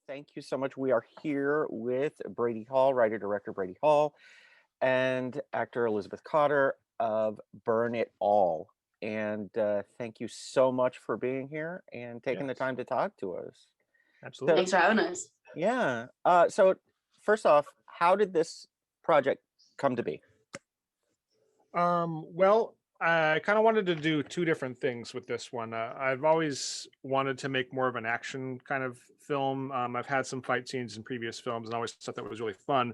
Thank you so much. We are here with Brady Hall, writer-director Brady Hall, and actor Elizabeth Cotter of Burn It All. And thank you so much for being here and taking the Yes, time to talk to us. So, absolutely. Thanks for having us. yeah. So first off, how did this project come to be? Well, I kind of wanted to do two different things with this one. I've always wanted to make more of an action kind of film. I've had some fight scenes in previous films and always thought that was really fun.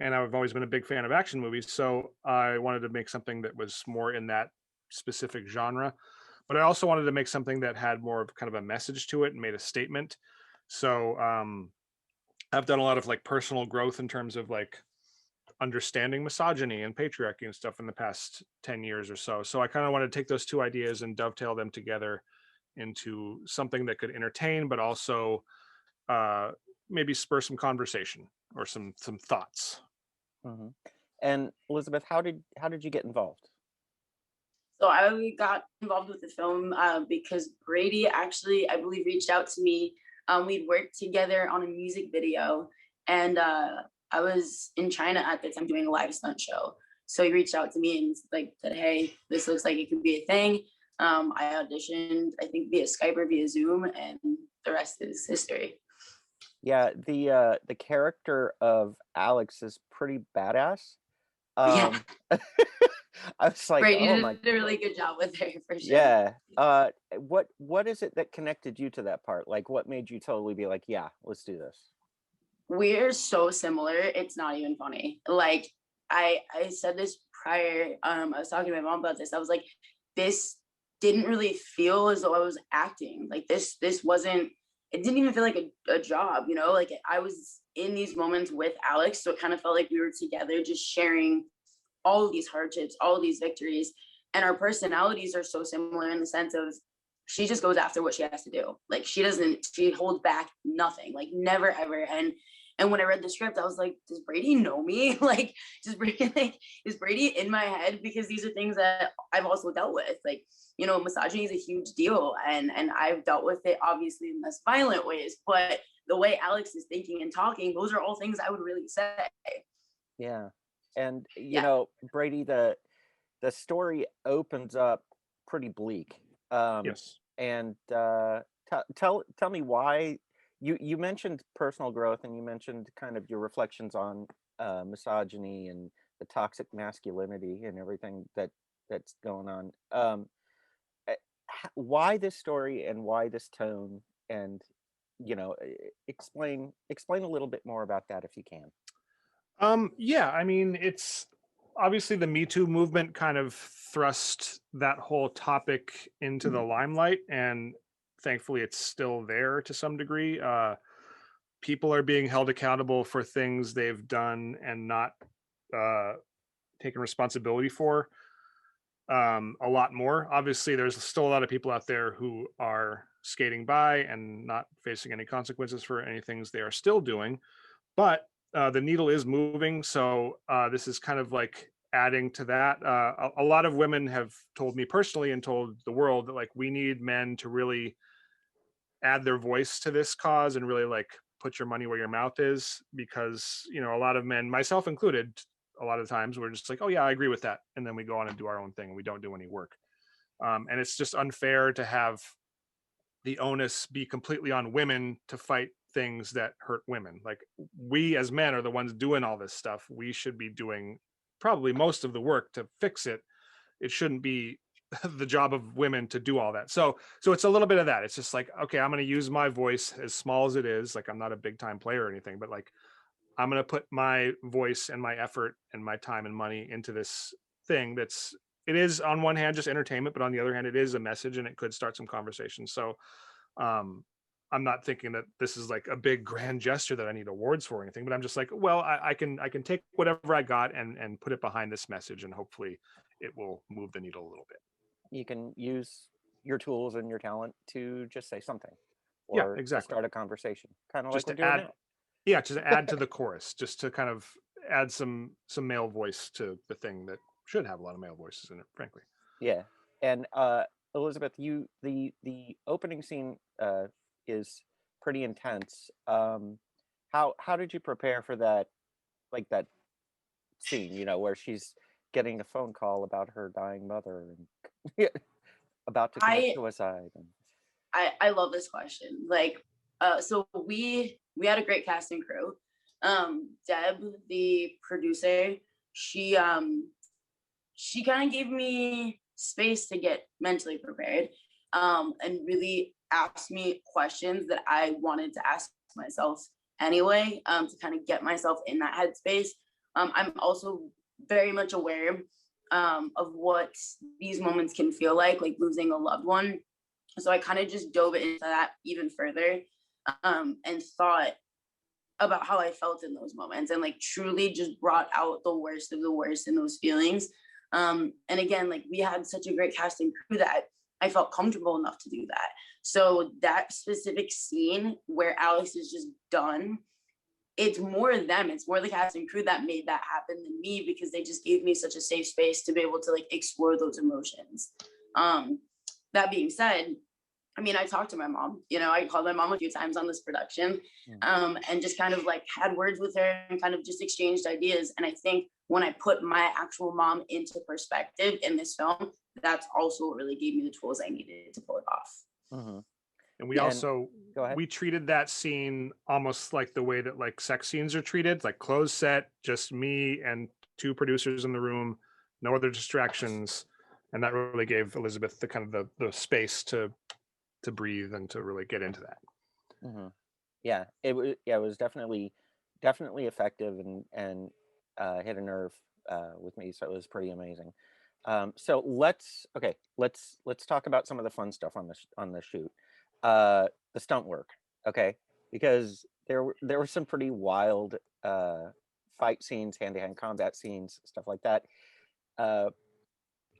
And I've always been a big fan of action movies. So I wanted to make something that was more in that specific genre. But I also wanted to make something that had more of kind of a message to it and made a statement. So I've done a lot of like personal growth in terms of like understanding misogyny and patriarchy and stuff in the past 10 years or so. So I kind of want to take those two ideas and dovetail them together into something that could entertain, but also uh, maybe spur some conversation or some thoughts. hmm And Elizabeth, how did you get involved? So I got involved with the film because Brady actually, I believe, reached out to me. We'd worked together on a music video, and I was in China at the time doing a live stunt show. So he reached out to me and like said, "Hey, this looks like it could be a thing." I auditioned, I think, via Skype or via Zoom, and the rest is history. Yeah, the character of Alex is pretty badass. Yeah, Um, I was like, Brady oh did my, a really good job with her for sure. yeah. What is it that connected you to that part? Like, what made you totally be like, yeah, let's do this? We're so similar. It's not even funny. Like I said this prior. I was talking to my mom about this. I was like, this didn't really feel as though I was acting. Like this wasn't. It didn't even feel like a job. You know, like I was in these moments with Alex, so it kind of felt like we were together, just sharing all of these hardships, all of these victories, and our personalities are so similar in the sense of she just goes after what she has to do. Like she holds back nothing, like never ever. And when I read the script, I was like, does Brady know me? Like, is Brady in my head? Because these are things that I've also dealt with. Like, misogyny is a huge deal. And I've dealt with it obviously in less violent ways. But the way Alex is thinking and talking, those are all things I would really say. Yeah, and Yeah. Brady, the story opens up pretty bleak. Yes. And tell me why you mentioned personal growth and you mentioned kind of your reflections on misogyny and the toxic masculinity and everything that's going on. eh, why this story and why this tone and explain a little bit more about that if you can. Yeah, I mean, it's obviously the Me Too movement kind of thrust that whole topic into the limelight, and thankfully it's still there to some degree. People are being held accountable for things they've done and not uh, taken responsibility for. A lot more. Obviously, there's still a lot of people out there who are skating by and not facing any consequences for any things they are still doing. But the needle is moving, so this is kind of like adding to that. A lot of women have told me personally and told the world that like we need men to really add their voice to this cause and really like put your money where your mouth is, because a lot of men, myself included, a lot of times we're just like, oh yeah, I agree with that, and then we go on and do our own thing and we don't do any work. And it's just unfair to have the onus be completely on women to fight things that hurt women. Like, we as men are the ones doing all this stuff. We should be doing probably most of the work to fix it. It shouldn't be the job of women to do all that. So it's a little bit of that. It's just like, okay, I'm going to use my voice, as small as it is. Like, I'm not a big time player or anything, but like, I'm going to put my voice and my effort and my time and money into this thing that's, it is on one hand just entertainment, but on the other hand it is a message and it could start some conversations. So um I'm not thinking that this is like a big grand gesture that I need awards for or anything, but I'm just like, well, I can take whatever I got and put it behind this message, and hopefully it will move the needle a little bit. You can use your tools and your talent to just say something Yeah, or to exactly. start a conversation, kind of like Just we're to doing add, now. yeah, just to add to the chorus, just to kind of add some male voice to the thing that should have a lot of male voices in it, frankly. Yeah. And Elizabeth, you the opening scene is pretty intense. How did you prepare for that, like that scene, you know, where she's getting a phone call about her dying mother and about to commit I suicide? And... I love this question. Like, so we had a great cast and crew. Deb, the producer, she kind of gave me space to get mentally prepared, and really asked me questions that I wanted to ask myself anyway, to kind of get myself in that headspace. I'm also very much aware of what these moments can feel like losing a loved one. So I kind of just dove into that even further, and thought about how I felt in those moments, and like truly just brought out the worst of the worst in those feelings. And again, like we had such a great cast and crew that I felt comfortable enough to do that. So that specific scene where Alex is just done, it's more them, it's more the cast and crew that made that happen than me, because they just gave me such a safe space to be able to like explore those emotions. That being said, I mean, I talked to my mom, you know, I called my mom a few times on this production, and just kind of like had words with her and kind of just exchanged ideas. And I think when I put my actual mom into perspective in this film, that's also what really gave me the tools I needed to pull it off. Mm-hmm. And we Yeah, also go ahead. we treated that scene almost like the way that like sex scenes are treated, like closed set, just me and two producers in the room, no other distractions, and that really gave Elizabeth the kind of the space to breathe and to really get into that. Mm-hmm. Yeah, it was definitely effective and hit a nerve with me, so it was pretty amazing. So let's talk about some of the fun stuff on the shoot. The stunt work, okay, because there were some pretty wild fight scenes, hand-to-hand combat scenes, stuff like that.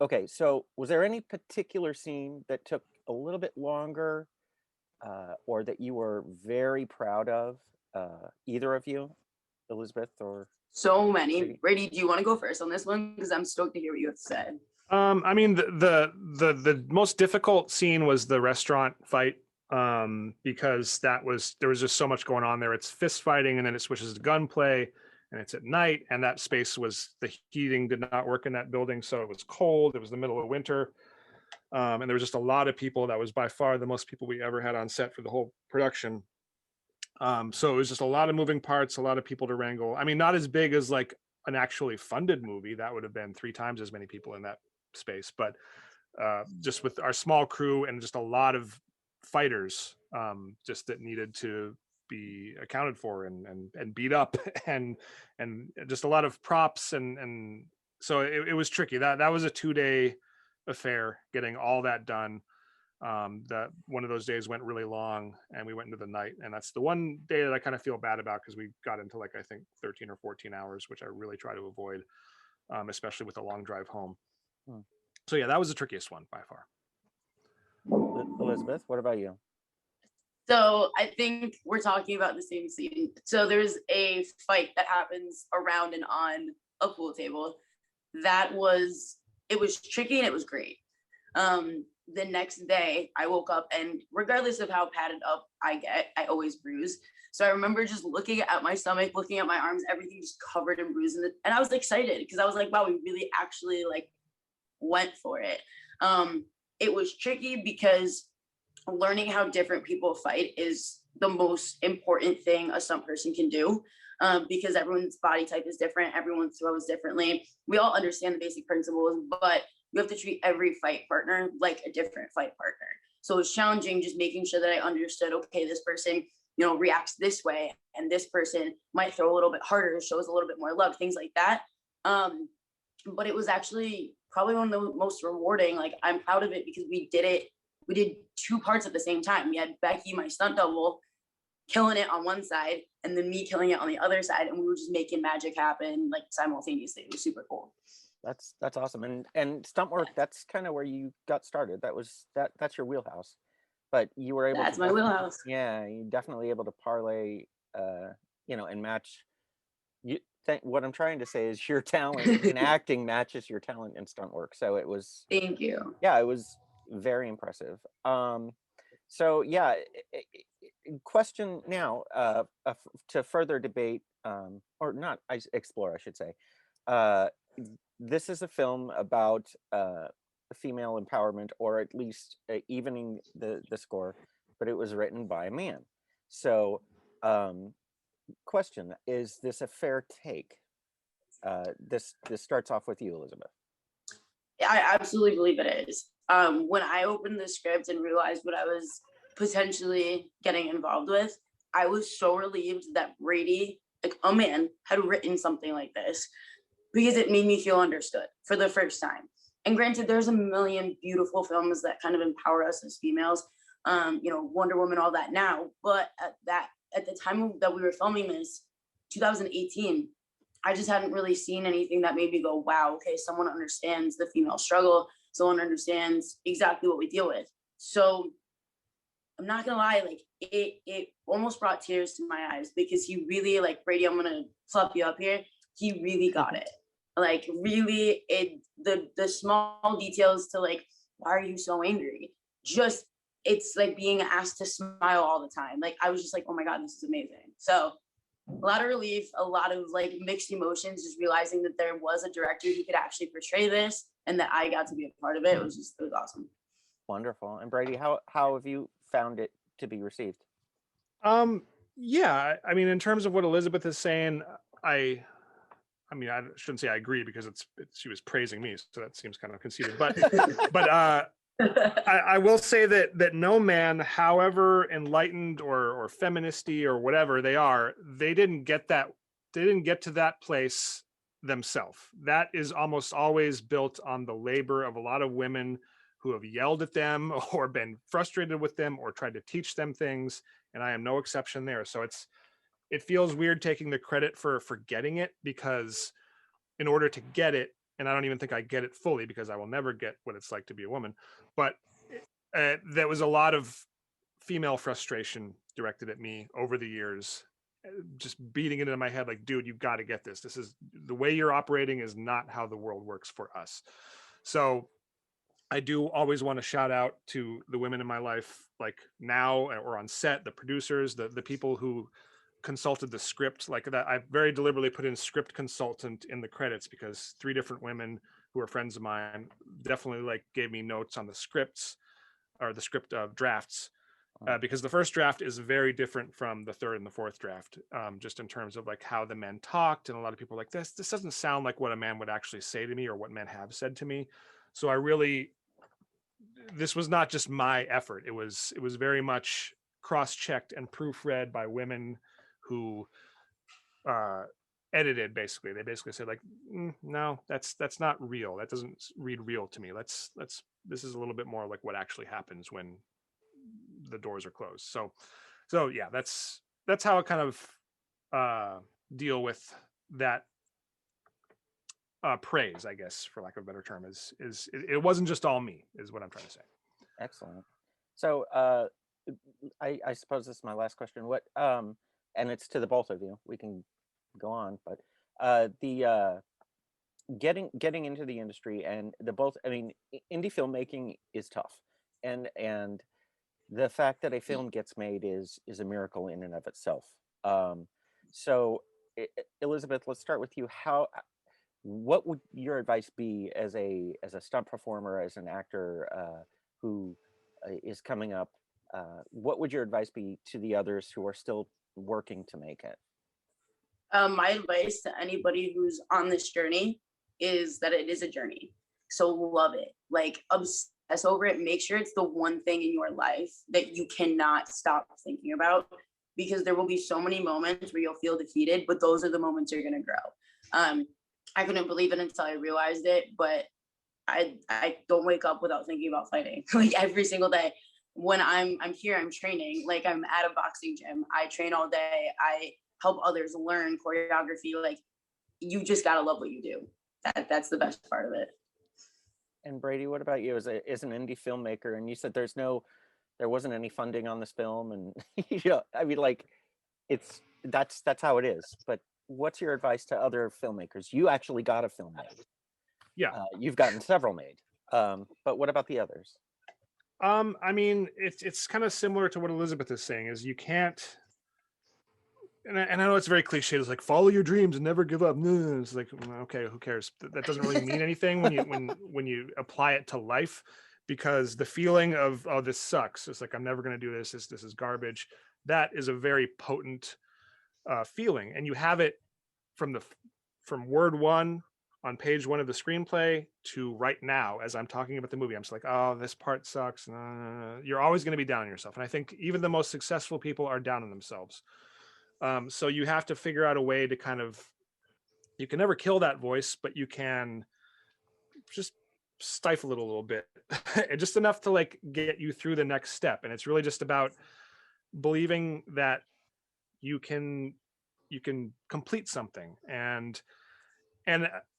Okay, so was there any particular scene that took a little bit longer, or that you were very proud of, either of you, Elizabeth or So many. Brady? Brady, do you want to go first on this one? Because I'm stoked to hear what you have said. I mean, the most difficult scene was the restaurant fight, because there was just so much going on there. It's fist fighting, and then it switches to gunplay, and it's at night, and that space the heating did not work in that building, so it was cold. It was the middle of winter, and there was just a lot of people. That was by far the most people we ever had on set for the whole production. So it was just a lot of moving parts, a lot of people to wrangle. I mean, not as big as like an actually funded movie. That would have been 3 times as many people in that space, but just with our small crew and just a lot of fighters, just that needed to be accounted for and beat up and just a lot of props, and so it was tricky. That was a 2-day affair getting all that done. That one of those days went really long, and we went into the night, and that's the one day that I kind of feel bad about, because we got into like I think 13 or 14 hours, which I really try to avoid, especially with a long drive home. So yeah, that was the trickiest one by far. Elizabeth, what about you? So I think we're talking about the same scene. So there's a fight that happens around and on a pool table. It was tricky and it was great. The next day I woke up, and regardless of how padded up I get, I always bruise. So I remember just looking at my stomach, looking at my arms, everything just covered in bruises. And I was excited because I was like, wow, we really actually like went for it. It was tricky because learning how different people fight is the most important thing a stunt person can do, because everyone's body type is different, everyone throws differently. We all understand the basic principles, but you have to treat every fight partner like a different fight partner. So it's challenging just making sure that I understood, okay, this person, you know, reacts this way, and this person might throw a little bit harder, shows a little bit more love, things like that. But it was actually probably one of the most rewarding. Like, I'm proud of it because we did 2 parts at the same time. We had Becky, my stunt double, killing it on one side, and then me killing it on the other side, and we were just making magic happen like simultaneously. It was super cool. That's awesome. And stunt work, that's kind of where you got started. That's your wheelhouse. But you were able That's to my wheelhouse. Yeah, you definitely able to parlay, you know, and match. What I'm trying to say is your talent in acting matches your talent in stunt work. So it was, Thank you. yeah, it was very impressive. So yeah, question now, to further debate, or not explore, I should say. Uh, this is a film about female empowerment, or at least evening the score, but it was written by a man. So, question: is this a fair take? This starts off with you, Elizabeth. I absolutely believe it is. When I opened the script and realized what I was potentially getting involved with, I was so relieved that Brady, like a man, had written something like this, because it made me feel understood for the first time. And granted, there's a million beautiful films that kind of empower us as females, Wonder Woman, all that now. But at the time that we were filming this, 2018, I just hadn't really seen anything that made me go, wow, okay, someone understands the female struggle. Someone understands exactly what we deal with. So I'm not gonna lie, like it almost brought tears to my eyes, because he really, like, Brady, I'm gonna flip you up here. He really got it. Like, really, the small details to, like, why are you so angry? Just, it's like being asked to smile all the time. Like, I was just like, oh my God, this is amazing. So a lot of relief, a lot of like mixed emotions, just realizing that there was a director who could actually portray this, and that I got to be a part of it. It was awesome. Wonderful. And Brady, how have you found it to be received? Yeah, I mean, in terms of what Elizabeth is saying, I mean, I shouldn't say I agree, because she was praising me, so that seems kind of conceited. But I will say that no man, however enlightened or feministy or whatever they are, they didn't get to that place themselves. That is almost always built on the labor of a lot of women who have yelled at them or been frustrated with them or tried to teach them things, and I am no exception there. So it feels weird taking the credit for getting it, because in order to get it, and I don't even think I get it fully, because I will never get what it's like to be a woman, but there was a lot of female frustration directed at me over the years, just beating it into my head like, dude, you've got to get this. This is the way you're operating, is not how the world works for us. So I do always want to shout out to the women in my life, like now or on set, the producers, the people who consulted the script. Like that, I very deliberately put in script consultant in the credits, because 3 different women who are friends of mine definitely like gave me notes on the scripts, or the script of drafts, because the first draft is very different from the 3rd and the 4th draft, just in terms of like how the men talked. And a lot of people are like, this doesn't sound like what a man would actually say to me, or what men have said to me. So this was not just my effort. It was very much cross-checked and proofread by women who edited. Basically, they basically said like, no, that's not real. That doesn't read real to me. This is a little bit more like what actually happens when the doors are closed. So yeah, that's how I kind of deal with that praise, I guess, for lack of a better term. Is it wasn't just all me, is what I'm trying to say. Excellent. So I suppose this is my last question. What and it's to the both of you. We can go on, but the getting into the industry, and the both, I mean, indie filmmaking is tough, and the fact that a film gets made is a miracle in and of itself. So Elizabeth, let's start with you. What would your advice be as a stunt performer, as an actor who is coming up? What would your advice be to the others who are still working to make it? My advice to anybody who's on this journey is that it is a journey. So love it, like obsess over it. Make sure it's the one thing in your life that you cannot stop thinking about, because there will be so many moments where you'll feel defeated, but those are the moments you're gonna grow. I couldn't believe it until I realized it, but I don't wake up without thinking about fighting. Like every single day when I'm here, I'm training. Like I'm at a boxing gym. I train all day. I help others learn choreography. Like you just gotta love what you do. That's the best part of it. And Brady, what about you as an indie filmmaker? And you said there wasn't any funding on this film, and I mean, like, that's how it is. But what's your advice to other filmmakers? You actually got a film made. Yeah, you've gotten several made. But what about the others? I mean, it's kind of similar to what Elizabeth is saying. Is you can't, and I know it's very cliche. It's like follow your dreams and never give up. No, it's like okay, who cares? That doesn't really mean anything when you apply it to life, because the feeling of oh this sucks. It's like I'm never going to do this. This is garbage. That is a very potent feeling, and you have it from from word one on page one of the screenplay to right now as I'm talking about the movie. I'm just like, oh, this part sucks. You're always going to be down on yourself, and I think even the most successful people are down on themselves. So you have to figure out a way to kind of, you can never kill that voice, but you can just stifle it a little bit, and just enough to like get you through the next step. And it's really just about believing that you can complete something. And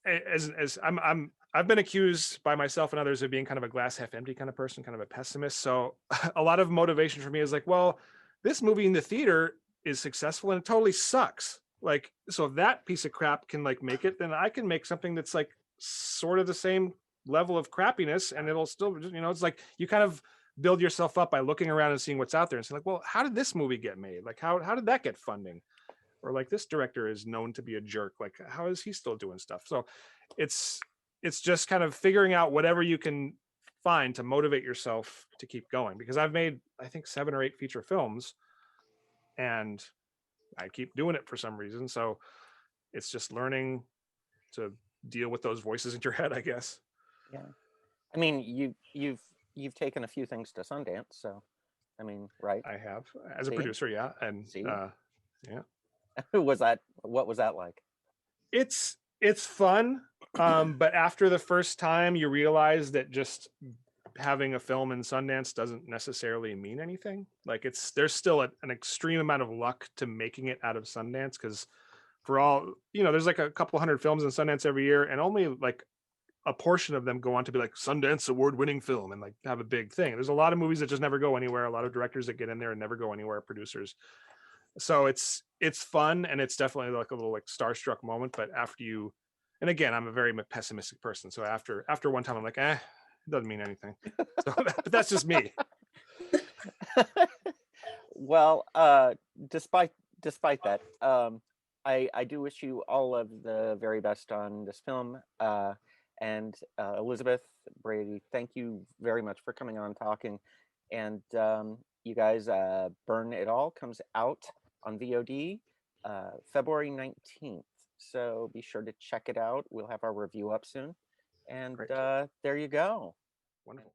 as I've been accused by myself and others of being kind of a glass half empty kind of person, kind of a pessimist. So a lot of motivation for me is like, well, this movie in the theater is successful and it totally sucks. Like, so if that piece of crap can like make it, then I can make something that's like sort of the same level of crappiness, and it'll still, it's like you kind of build yourself up by looking around and seeing what's out there and saying like, well, how did this movie get made? Like, how did that get funding? Or like this director is known to be a jerk. Like, how is he still doing stuff? So it's just kind of figuring out whatever you can find to motivate yourself to keep going. Because I've made, I think, 7 or 8 feature films, and I keep doing it for some reason. So it's just learning to deal with those voices in your head, I guess. Yeah, I mean, you've taken a few things to Sundance, so I mean, right? I have as a See? producer, yeah, and See? yeah. What was that like? It's fun, but after the first time, you realize that just having a film in Sundance doesn't necessarily mean anything. Like there's still an extreme amount of luck to making it out of Sundance, because for all there's like a couple hundred films in Sundance every year, and only like a portion of them go on to be like Sundance award-winning film and like have a big thing. There's a lot of movies that just never go anywhere. A lot of directors that get in there and never go anywhere. Producers. So it's fun, and it's definitely like a little like starstruck moment. But after you, and again, I'm a very pessimistic person. So after one time, I'm like, it doesn't mean anything. So, but that's just me. Well, despite that, I do wish you all of the very best on this film. And Elizabeth, Brady, thank you very much for coming on, talking. And you guys, Burn It All comes out on VOD February 19th. So be sure to check it out. We'll have our review up soon. And there you go. Wonderful.